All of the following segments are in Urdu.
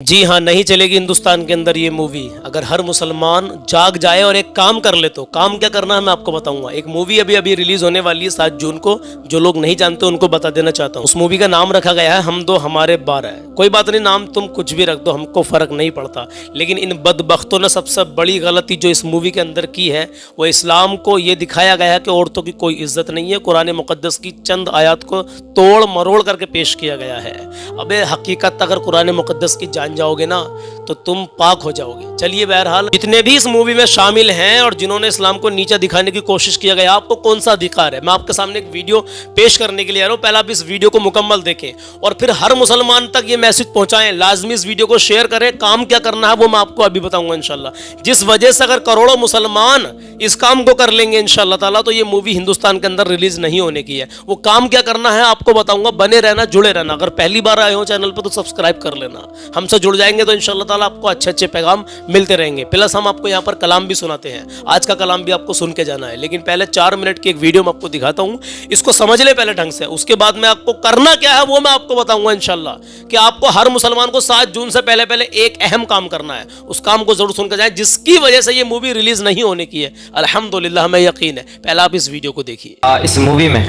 جی ہاں، نہیں چلے گی ہندوستان کے اندر یہ مووی اگر ہر مسلمان جاگ جائے اور ایک کام کر لے تو. کام کیا کرنا ہے میں آپ کو بتاؤں گا. ایک مووی ابھی ریلیز ہونے والی ہے 7 جون کو. جو لوگ نہیں جانتے ان کو بتا دینا چاہتا ہوں. اس مووی کا نام رکھا گیا ہے ہم دو ہمارے 12. کوئی بات نہیں، نام تم کچھ بھی رکھ دو، ہم کو فرق نہیں پڑتا. لیکن ان بدبختوں نے سب سے بڑی غلطی جو اس مووی کے اندر کی ہے وہ اسلام کو یہ دکھایا گیا ہے کہ عورتوں کی کوئی عزت نہیں ہے. قرآن مقدس کی چند آیات کو توڑ مروڑ کر کے پیش کیا گیا ہے. ابے حقیقت اگر قرآن مقدس کی جان جاؤ گے نا تو تم پاک ہو جاؤ گے. چلیے بہرحال جتنے بھی اس مووی میں شامل ہیں اور جنہوں نے اسلام کو نیچا دکھانے کی کوشش کیا گیا، آپ کو کون سا ادھیکار ہے؟ میں آپ کے سامنے ایک ویڈیو پیش کرنے کے لیے آ رہا ہوں. پہلے آپ اس ویڈیو کو مکمل دیکھیں اور پھر ہر مسلمان تک یہ میسج پہنچائیں. لازمی اس ویڈیو کو شیئر کریں. کام کیا کرنا ہے وہ میں آپ کو ابھی بتاؤں گا انشاءاللہ. جس وجہ سے اگر کروڑوں مسلمان اس کام کو کر لیں گے انشاءاللہ تعالیٰ تو یہ مووی ہندوستان کے اندر ریلیز نہیں ہونے کی ہے. وہ کام کیا کرنا ہے آپ کو بتاؤں گا. بنے رہنا، جڑے رہنا. اگر پہلی بار آئے ہو چینل پہ تو سبسکرائب کر لینا. ہم سے جڑ جائیں گے تو انشاءاللہ تعالیٰ آپ کو اچھے پیغام ملتے رہیں گے. پلس ہم آپ کو یہاں پر کلام بھی سناتے ہیں. آج کا کلام بھی آپ کو سن کے جانا ہے. لیکن پہلے 4 منٹ کی ایک ویڈیو میں آپ کو دکھاتا ہوں. اس کو سمجھ لیں پہلے ڈھنگ سے. اس کے بعد میں آپ کو کرنا کیا ہے وہ میں آپ کو بتاؤں گا انشاءاللہ. کہ آپ کو ہر مسلمان کو 7 جون سے پہلے ایک اہم کام کرنا ہے. اس کام کو ضرور سن کے جائیں جس کی وجہ سے یہ مووی ریلیز نہیں ہونے کی ہے. الحمدللہ ہمیں یقین ہے. پہلے آپ اس ویڈیو کو دیکھیے. اس مووی میں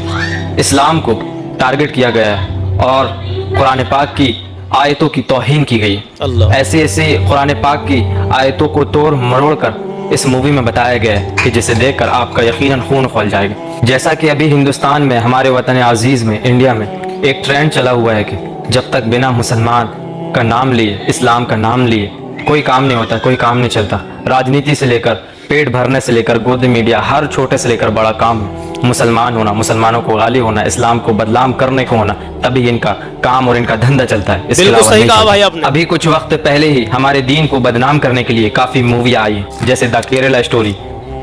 اسلام کو ٹارگٹ کیا گیا ہے اور قرآن پاک کی آیتوں کی توہین کی گئی. ایسے قرآن پاک کی آیتوں کو توڑ مروڑ کر اس مووی میں بتایا گیا ہے کہ جسے دیکھ کر آپ کا یقیناً خون کھول جائے گا. جیسا کہ ابھی ہندوستان میں، ہمارے وطن عزیز میں، انڈیا میں ایک ٹرینڈ چلا ہوا ہے کہ جب تک بنا مسلمان کا نام لیے، اسلام کا نام لیے کوئی کام نہیں ہوتا، کوئی کام نہیں چلتا. راجنیتی سے لے کر پیٹ بھرنے سے لے کر گود میڈیا، ہر چھوٹے سے لے کر بڑا کام مسلمان ہونا، مسلمانوں کو غالب ہونا، اسلام کو بدنام کرنے کو ہونا، تبھی ان کا کام اور ان کا دھندا چلتا ہے. اس کے علاوہ نہیں چلتا. ابھی کچھ وقت پہلے ہی ہمارے دین کو بدنام کرنے کے لیے کافی مووی آئی جیسے دا کیرلا اسٹوری،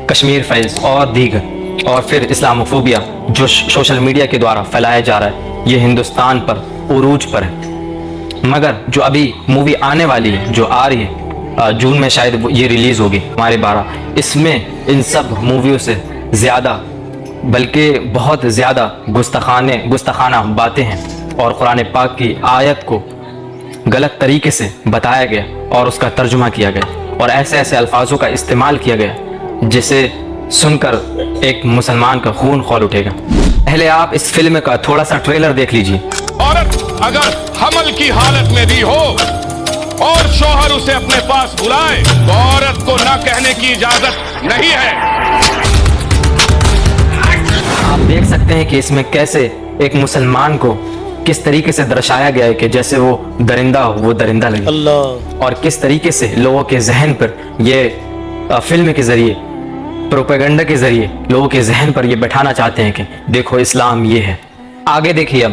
کشمیر فائلز اور دیگر. اور پھر اسلاموفوبیا جو سوشل میڈیا کے دوارا پھیلایا جا رہا ہے، یہ ہندوستان پر عروج پر ہے. مگر جو ابھی مووی آنے والی ہے، جو آ رہی ہے جون میں شاید یہ ریلیز ہوگی ہمارے 12، اس میں ان سب موویوں سے زیادہ بلکہ بہت زیادہ گستاخانہ باتیں ہیں اور قرآن پاک کی آیت کو غلط طریقے سے بتایا گیا اور اس کا ترجمہ کیا گیا اور ایسے الفاظوں کا استعمال کیا گیا جسے سن کر ایک مسلمان کا خون کھول اٹھے گا. پہلے آپ اس فلم کا تھوڑا سا ٹریلر دیکھ لیجئے. عورت اگر حمل کی حالت میں بھی ہو اور شوہر اسے اپنے پاس بلائے تو عورت کو نہ کہنے کی اجازت نہیں ہے. آپ دیکھ سکتے ہیں کہ اس میں کیسے ایک مسلمان کو کس طریقے سے درشایا گیا ہے کہ جیسے وہ درندہ ہو، وہ درندہ لگے. اللہ. اور کس طریقے سے لوگوں کے ذہن پر یہ فلم کے ذریعے، پروپیگنڈا کے ذریعے لوگوں کے ذہن پر یہ بٹھانا چاہتے ہیں کہ دیکھو اسلام یہ ہے. آگے دیکھیے. اب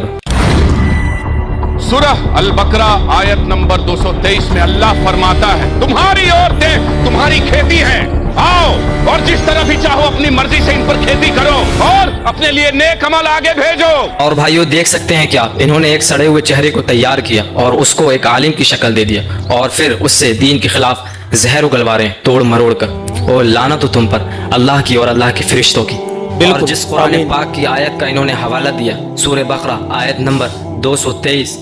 سورہ البقرہ آیت نمبر 223 میں اللہ فرماتا ہے تمہاری عورتیں تمہاری کھیتی ہیں، آؤ اور جس طرح بھی چاہو اپنی مرضی سے ان پر کھیتی کرو اور اپنے لیے نیک عمل آگے بھیجو. اور بھائیو دیکھ سکتے ہیں کیا انہوں نے ایک سڑے ہوئے چہرے کو تیار کیا اور اس کو ایک عالم کی شکل دے دیا اور پھر اس سے دین کے خلاف زہر اگلوا رہے ہیں توڑ مروڑ کر. اور لعنت ہو تم پر، اللہ کی اور اللہ کے فرشتوں کی. اور جس قرآن پاک کی آیت کا انہوں نے حوالہ دیا، سورہ بقرہ آیت نمبر 223،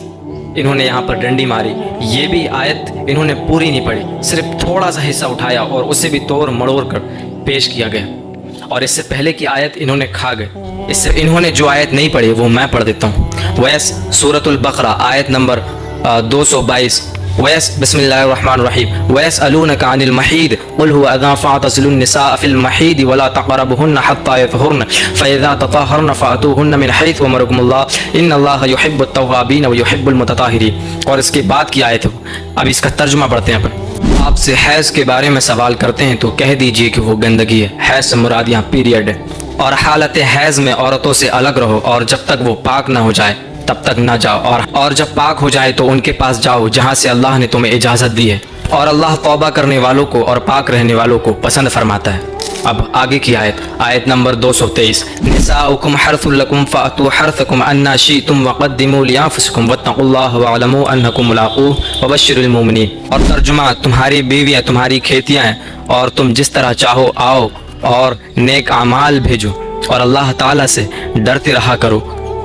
انہوں نے یہاں پر ڈنڈی ماری. یہ بھی آیت انہوں نے پوری نہیں پڑھی، صرف تھوڑا سا حصہ اٹھایا اور اسے بھی توڑ مڑوڑ کر پیش کیا گیا. اور اس سے پہلے کی آیت انہوں نے کھا گئے. اس سے انہوں نے جو آیت نہیں پڑھی وہ میں پڑھ دیتا ہوں. ویس سورۃ البقرہ آیت نمبر 222. بسم اللہ الرحمن الرحیم. وَيَسْأَلُونَكَ عَنِ الْمَحِيضِ قُلْ هُوَ أَذًى فَاعْتَزِلُوا النِّسَاءَ فِي الْمَحِيضِ وَلَا تَقْرَبُوهُنَّ حَتَّى يَطْهُرْنَ فَإِذَا تَطَهَّرْنَ فَأْتُوهُنَّ مِنْ حَيْثُ أَمَرَكُمُ اللَّهُ إِنَّ اللَّهَ يُحِبُّ التَّوَّابِينَ وَيُحِبُّ الْمُتَطَهِّرِينَ. اور اس کے بعد کی آیت ہے، اب اس کا ترجمہ پڑھتے ہیں. آپ سے حیض کے بارے میں سوال کرتے ہیں تو کہہ دیجئے کہ وہ گندگی ہے. حیض سے مراد یہاں پیریڈ ہے. اور حالت حیض میں عورتوں سے الگ رہو اور جب تک وہ پاک نہ ہو جائے تب تک نہ جاؤ، اور جب پاک ہو جائے تو ان کے پاس جاؤ جہاں سے اللہ نے تمہیں اجازت دی ہے. اور اللہ توبہ کرنے والوں کو اور پاک رہنے والوں کو پسند فرماتا ہے. اب آگے کی آیت نمبر 223. نساؤکم حرث لکم فأتوا حرثکم انا شئتم وقدموا لانفسکم واتقوا اللہ واعلموا انکم ملاقوہ وبشر المؤمنین. اور ترجمہ، تمہاری بیویاں تمہاری کھیتیاں ہیں اور تم جس طرح چاہو آؤ اور نیک اعمال بھیجو اور اللہ تعالیٰ سے ڈرتے رہا کرو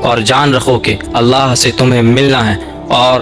اور جان رکھو کہ اللہ سے تمہیں ملنا ہے اور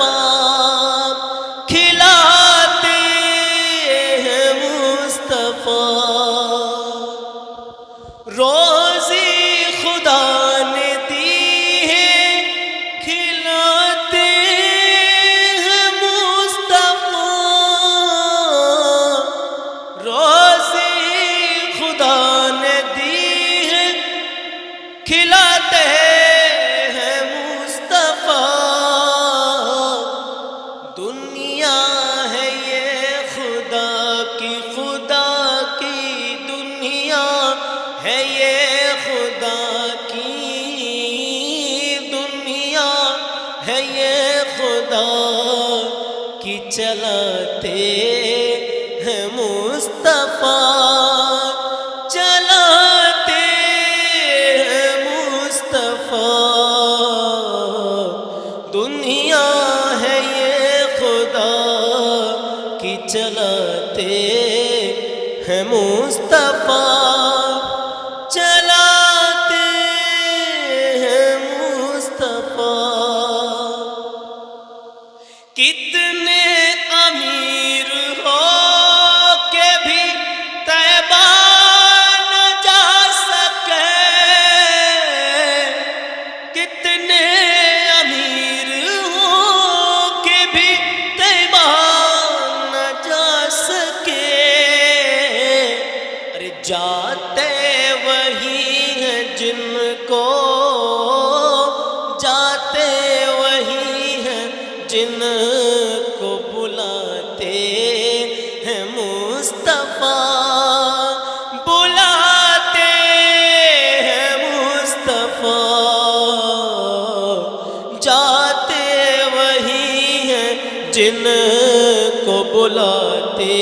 مصطفیٰ کھلاتے ہیں مصطفیٰ روزی خدا نے دی ہے کھلاتے ہیں مصطفیٰ روزی خدا نے دی ہے کھلاتے ہیں مصطفیٰ دنیا ہے یہ خدا کی دنیا ہے یہ خدا کی دنیا ہے یہ خدا کی چلاتے ہیں مصطفیٰ چلاتے ہیں مصطفیٰ دنیا ہے یہ خدا کی چلاتے ہیں مصطفیٰ چلاتے ہیں مصطفیٰ کتنے امیر ہو کے بھی طیبہ نہ جا سکے کتنے امیر ہو کے بھی طیبہ نہ جا سکے ارے جاتے وہی ہیں جن کو جاتے وہی ہیں جن کو بلاتے ہیں مصطفیٰ بلاتے ہیں مصطفیٰ جاتے وہی ہیں جن کو بلاتے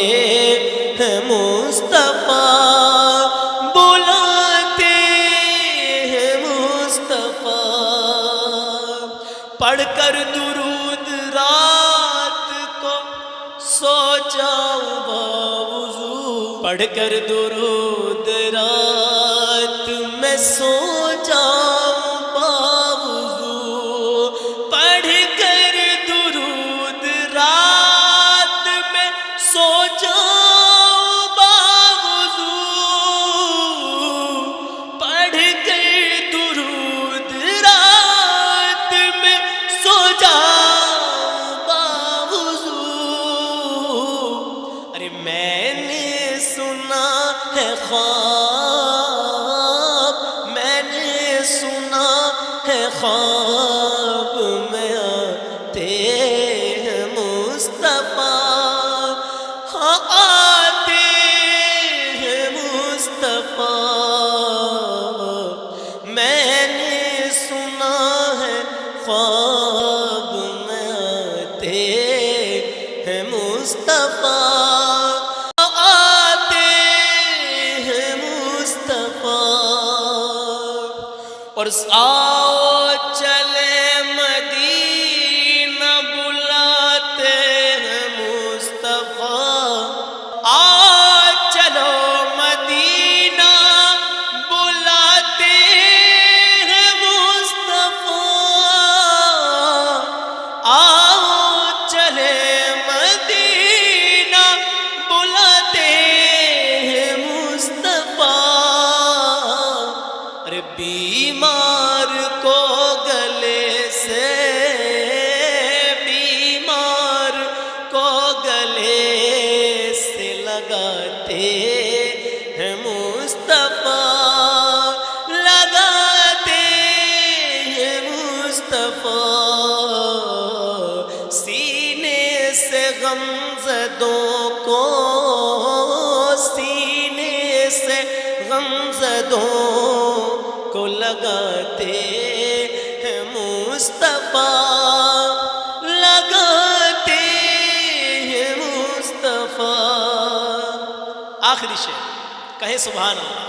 ہیں مصطفیٰ بلاتے ہیں مصطفیٰ پڑھ کر درود رات کو سو جاؤں باوضو پڑھ کر درود رات میں سو جاؤں باوضو پڑھ کر درود رات میں سو جاؤں باوضو پڑھ کر درود رات میں سو جاؤں باوضو ارے میں نے سنا ہے خواب میں نے سنا ہے خواب میں آتے ہیں مصطفیٰ ہاں آتے ہیں مصطفیٰ میں نے سنا ہے خواب میں آتے ہیں مصطفیٰ آتے ہیں مصطفیٰ اور آؤ چلے مدینہ بلاتے ہیں مصطفیٰ آؤ چلو مدینہ بلاتے ہیں مصطفیٰ آؤ چلے مدینہ بلاتے ہیں مصطفیٰ ارے بیمار کو گلے سے بیمار کو گلے سے لگاتے ہیں مصطفیٰ لگاتے ہیں مصطفیٰ سینے سے غمزدوں کو سینے سے غمزدوں کو لگاتے ہیں مصطفیٰ لگاتے ہیں مصطفیٰ آخری شعر کہے سبحان اللہ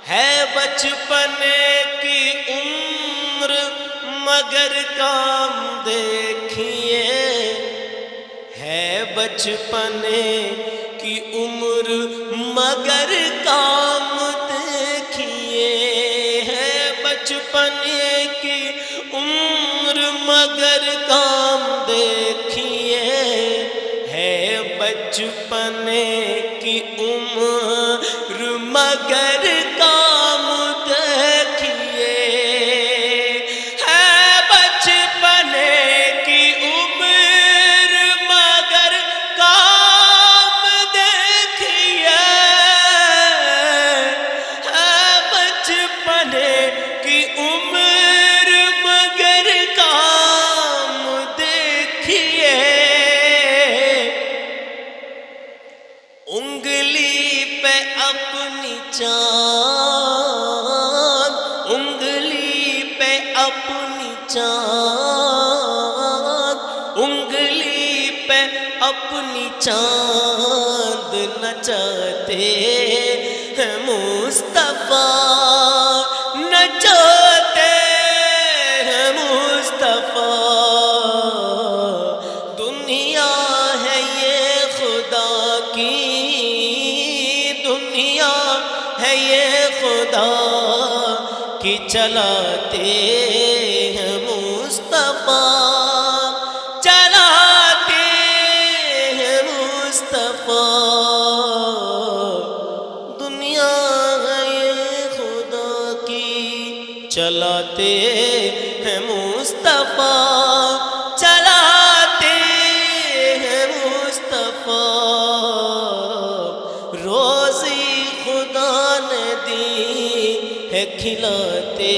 ہے بچپن کی عمر مگر کام دیکھیے ہے بچپن کی عمر مگر کام دیکھیے ہے بچپن کی عمر مگر کام دیکھیے اپنی چاند نچاتے ہیں مصطفیٰ، نچاتے ہیں مصطفیٰ، دنیا ہے یہ خدا کی، دنیا ہے یہ خدا کی، چلاتے ہیں مصطفیٰ، چلاتے ہیں مصطفیٰ، دنیا ہے یہ خدا کی، چلاتے ہیں مصطفیٰ، چلاتے ہیں مصطفیٰ، روزی خدا نے دی ہے، کھلاتے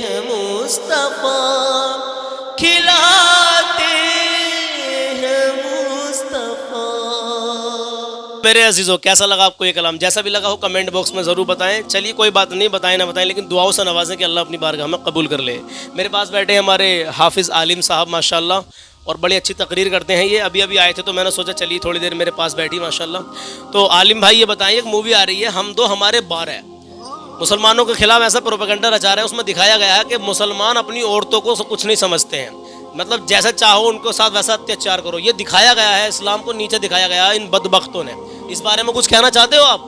ہیں مصطفیٰ، کھلاتے ہیں مصطفیٰ۔ میرے عزیزو، کیسا لگا آپ کو یہ کلام؟ جیسا بھی لگا ہو کمنٹ باکس میں ضرور بتائیں۔ چلیے کوئی بات نہیں، بتائیں نہ بتائیں لیکن دعاؤں سے نوازیں کہ اللہ اپنی بارگاہ میں قبول کر لے۔ میرے پاس بیٹھے ہیں ہمارے حافظ عالم صاحب ماشاءاللہ، اور بڑی اچھی تقریر کرتے ہیں۔ یہ ابھی آئے تھے تو میں نے سوچا چلیے تھوڑی دیر میرے پاس بیٹھی ماشاءاللہ۔ تو عالم بھائی یہ بتائیں، ایک مووی آ رہی ہے ہم دو ہمارے بار ہے، مسلمانوں کے خلاف ایسا پروپیگنڈا رچا رہا ہے، اس میں دکھایا گیا ہے کہ مسلمان اپنی عورتوں کو کچھ نہیں سمجھتے ہیں، مطلب جیسا چاہو ان کے ساتھ ویسا اتیاچار کرو، یہ دکھایا گیا ہے، اسلام کو نیچے دکھایا گیا ہے ان بدبختوں نے۔ اس بارے میں کچھ کہنا چاہتے ہو آپ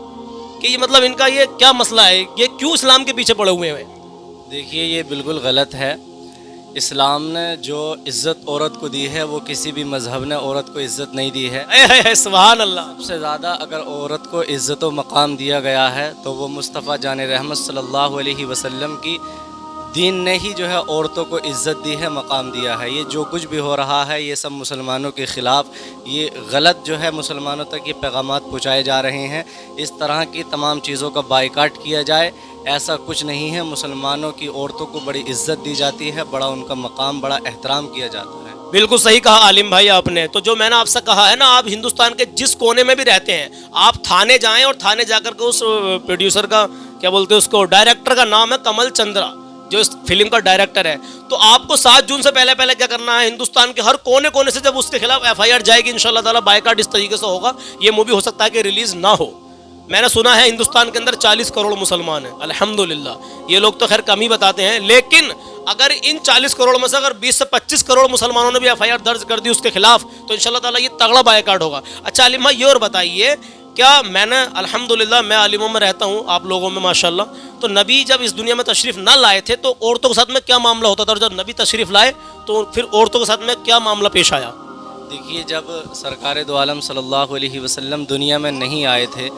کہ یہ مطلب ان کا یہ کیا مسئلہ ہے، یہ کیوں اسلام کے پیچھے پڑے ہوئے ہیں؟ دیکھیے یہ بالکل غلط ہے۔ اسلام نے جو عزت عورت کو دی ہے وہ کسی بھی مذہب نے عورت کو عزت نہیں دی ہے۔ سبحان اللہ۔ سب سے زیادہ اگر عورت کو عزت و مقام دیا گیا ہے تو وہ مصطفیٰ جان رحمت صلی اللہ علیہ وسلم کی دین نے ہی جو ہے عورتوں کو عزت دی ہے، مقام دیا ہے۔ یہ جو کچھ بھی ہو رہا ہے یہ سب مسلمانوں کے خلاف، یہ غلط جو ہے مسلمانوں تک یہ پیغامات پہنچائے جا رہے ہیں۔ اس طرح کی تمام چیزوں کا بائیکاٹ کیا جائے، ایسا کچھ نہیں ہے۔ مسلمانوں کی عورتوں کو بڑی عزت دی جاتی ہے، بڑا ان کا مقام، بڑا احترام کیا جاتا ہے۔ بالکل صحیح کہا عالم بھائی آپ نے۔ تو جو میں نے آپ سے کہا ہے نا، آپ ہندوستان کے جس کونے میں بھی رہتے ہیں، آپ تھانے جائیں اور تھانے جا کر کے اس پروڈیوسر کا کیا بولتے ہیں اس کو، ڈائریکٹر کا نام ہے کمل چندرا، جو اس فلم کا ڈائریکٹر ہے، تو آپ کو 7 جون سے پہلے کیا کرنا ہے، ہندوستان کے ہر کونے کونے سے جب اس کے خلاف FIR جائے گی انشاءاللہ تعالیٰ، بائیکاٹ اس طریقے سے ہوگا، یہ مووی ہو سکتا ہے کہ ریلیز نہ ہو۔ میں نے سنا ہے ہندوستان کے اندر 40 کروڑ مسلمان ہیں، الحمدللہ، یہ لوگ تو خیر کم ہی بتاتے ہیں، لیکن اگر ان 40 کروڑ میں سے اگر 20 سے 25 کروڑ مسلمانوں نے بھی FIR درج کر دی اس کے خلاف تو انشاءاللہ تعالیٰ یہ تگڑا بائیکاٹ ہوگا۔ اچھا عالم بھائی یہ اور بتائیے، کیا میں نے الحمدللہ میں عالموں میں رہتا ہوں، آپ لوگوں میں ماشاءاللہ، تو نبی جب اس دنیا میں تشریف نہ لائے تھے تو عورتوں کے ساتھ میں کیا معاملہ ہوتا تھا، اور جب نبی تشریف لائے تو پھر عورتوں کے ساتھ میں کیا معاملہ پیش آیا؟ دیکھیے جب سرکار دو عالم صلی اللہ علیہ وسلم دنیا میں نہیں آئے تھے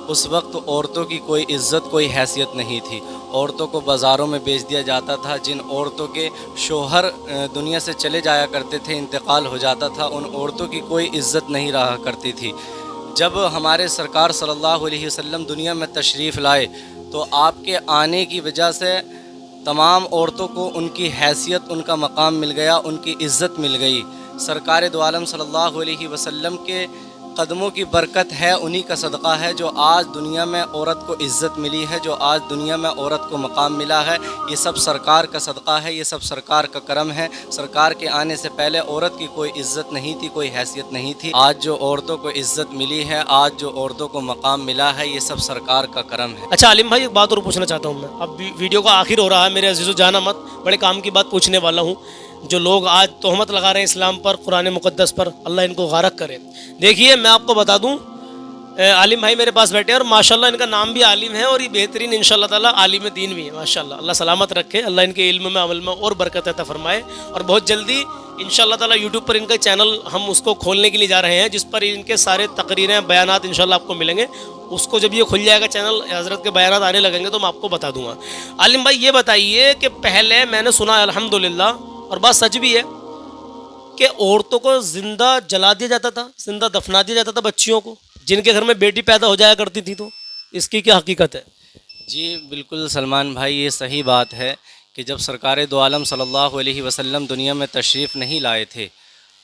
اس وقت عورتوں کی کوئی عزت کوئی حیثیت نہیں تھی۔ عورتوں کو بازاروں میں بیچ دیا جاتا تھا، جن عورتوں کے شوہر دنیا سے چلے جایا کرتے تھے، انتقال ہو جاتا تھا، ان عورتوں کی کوئی عزت نہیں رہا کرتی تھی۔ جب ہمارے سرکار صلی اللہ علیہ وسلم دنیا میں تشریف لائے تو آپ کے آنے کی وجہ سے تمام عورتوں کو ان کی حیثیت، ان کا مقام مل گیا، ان کی عزت مل گئی۔ سرکار دو عالم صلی اللہ علیہ وسلم کے قدموں کی برکت ہے، انہی کا صدقہ ہے جو آج دنیا میں عورت کو عزت ملی ہے، جو آج دنیا میں عورت کو مقام ملا ہے، یہ سب سرکار کا صدقہ ہے، یہ سب سرکار کا کرم ہے۔ سرکار کے آنے سے پہلے عورت کی کوئی عزت نہیں تھی، کوئی حیثیت نہیں تھی۔ آج جو عورتوں کو عزت ملی ہے، آج جو عورتوں کو مقام ملا ہے، یہ سب سرکار کا کرم ہے۔ اچھا عالم بھائی ایک بات اور پوچھنا چاہتا ہوں میں، اب ویڈیو کا آخر ہو رہا ہے میرے عزیزو، جانا مت، بڑے کام کی بات پوچھنے والا ہوں۔ جو لوگ آج تہمت لگا رہے ہیں اسلام پر، قرآن مقدس پر، اللہ ان کو غارق کرے۔ دیکھیے میں آپ کو بتا دوں، عالم بھائی میرے پاس بیٹھے ہیں اور ماشاءاللہ ان کا نام بھی عالم ہے اور یہ بہترین انشاءاللہ تعالیٰ عالم دین بھی ہے ماشاءاللہ، اللہ سلامت رکھے، اللہ ان کے علم میں عمل میں اور برکت عطا فرمائے۔ اور بہت جلدی انشاءاللہ تعالیٰ یوٹیوب پر ان کا چینل ہم اس کو کھولنے کے لیے جا رہے ہیں، جس پر ان کے سارے تقریریں بیانات انشاءاللہ آپ کو ملیں گے۔ اس کو جب یہ کھل جائے گا چینل، حضرت کے بیانات آنے لگیں گے تو میں آپ کو بتا دوں گا۔ عالم بھائی یہ بتائیے کہ پہلے میں نے سنا الحمدللہ، اور بات سچ بھی ہے، کہ عورتوں کو زندہ جلا دیا جاتا تھا، زندہ دفنا دیا جاتا تھا بچیوں کو، جن کے گھر میں بیٹی پیدا ہو جایا کرتی تھی، تو اس کی کیا حقیقت ہے؟ جی بالکل سلمان بھائی، یہ صحیح بات ہے کہ جب سرکار دو عالم صلی اللہ علیہ وسلم دنیا میں تشریف نہیں لائے تھے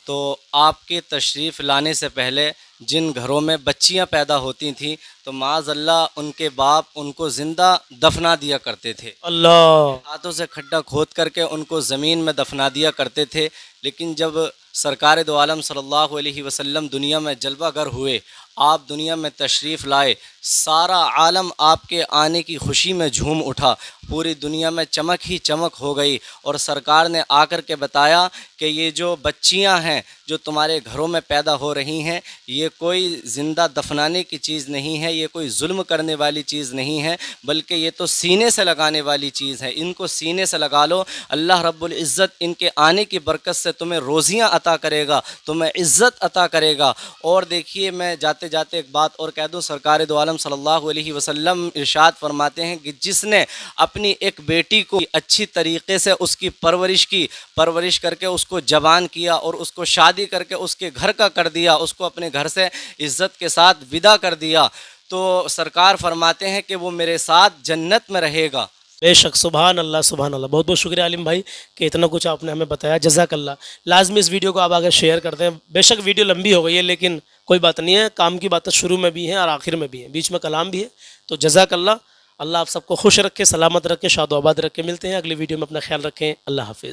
تو آپ کے تشریف لانے سے پہلے جن گھروں میں بچیاں پیدا ہوتی تھیں تو معاذ اللہ ان کے باپ ان کو زندہ دفنا دیا کرتے تھے، اللہ، ہاتھوں سے کھڈا کھود کر کے ان کو زمین میں دفنا دیا کرتے تھے۔ لیکن جب سرکار دو عالم صلی اللہ علیہ وسلم دنیا میں جلوہ گر ہوئے، آپ دنیا میں تشریف لائے، سارا عالم آپ کے آنے کی خوشی میں جھوم اٹھا، پوری دنیا میں چمک ہی چمک ہو گئی، اور سرکار نے آ کر کے بتایا کہ یہ جو بچیاں ہیں جو تمہارے گھروں میں پیدا ہو رہی ہیں، یہ کوئی زندہ دفنانے کی چیز نہیں ہے، یہ کوئی ظلم کرنے والی چیز نہیں ہے، بلکہ یہ تو سینے سے لگانے والی چیز ہے، ان کو سینے سے لگا لو، اللہ رب العزت ان کے آنے کی برکت سے تمہیں روزیاں عطا کرے گا، تمہیں عزت عطا کرے گا۔ اور دیکھیے، میں جاتے جاتے ایک بات اور کہہ دوں، سرکار دو عالم صلی اللہ علیہ وسلم ارشاد فرماتے ہیں کہ جس نے اپنی ایک بیٹی کو اچھی طریقے سے اس کی پرورش کر کے اس کو جوان کیا اور اس کو شادی کر کے اس کے گھر کا کر دیا، اس کو اپنے گھر سے عزت کے ساتھ ودا کر دیا، تو سرکار فرماتے ہیں کہ وہ میرے ساتھ جنت میں رہے گا۔ بے شک، سبحان اللہ سبحان اللہ۔ بہت بہت شکریہ عالم بھائی کہ اتنا کچھ آپ نے ہمیں بتایا، جزاک اللہ۔ لازمی اس ویڈیو کو آپ آگے شیئر کر دیں۔ بے شک ویڈیو لمبی ہو گئی ہے، لیکن کوئی بات نہیں ہے، کام کی باتیں شروع میں بھی ہیں اور آخر میں بھی ہیں، بیچ میں کلام بھی ہے، تو جزاک اللہ۔ اللہ آپ سب کو خوش رکھے، سلامت رکھے، شاد و آباد رکھے۔ ملتے ہیں اگلی ویڈیو میں، اپنا خیال رکھیں، اللہ حافظ۔